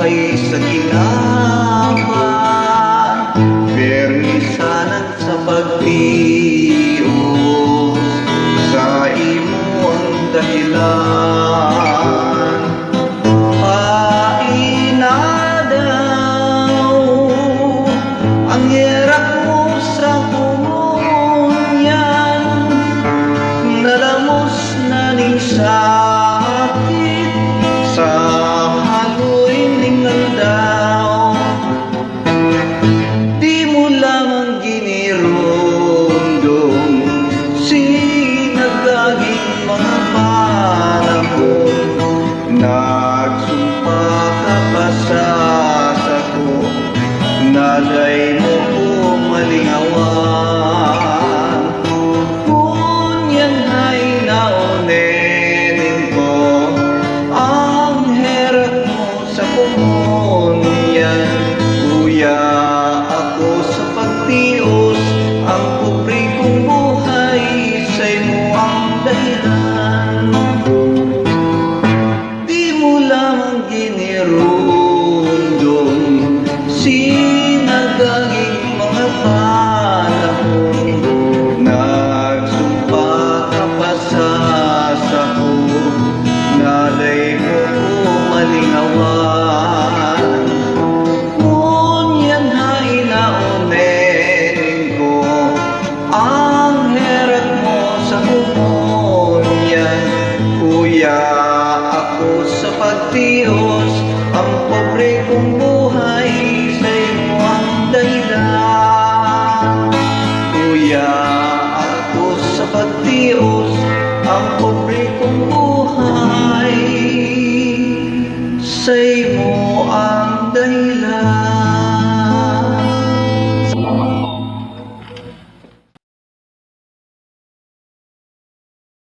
buhay sa ginapan, permisanan sa pagtios, sa imo ang dahilan. Painadaw ang hirap mo sa kumunyan, nalamos na ning sakit sa haloy ning aldaw. Di mo lamang ginirundong sinagaging mga panahon, nagsumpa ka pa sa sako, nalay mo pumalingawan. Kunyan ay naonenin ko ang herat mo sa kumunyan. Kuya ako sa pagtios, ang pobre kong buhay sa imo ang dahilan. Di mo lamang ginirundong sinagaging mga panahon, nagsumpa ka pa sa sako, nalay mo pumalingawan. Ngunyan ay naonenin ko ang herat mo sa kumunyan. Kuya ako sa pagtios, ang pobre kong buhay sa imo ang dahilan. Kuya ako sa pagtios, ang pobre kong buhay sa imo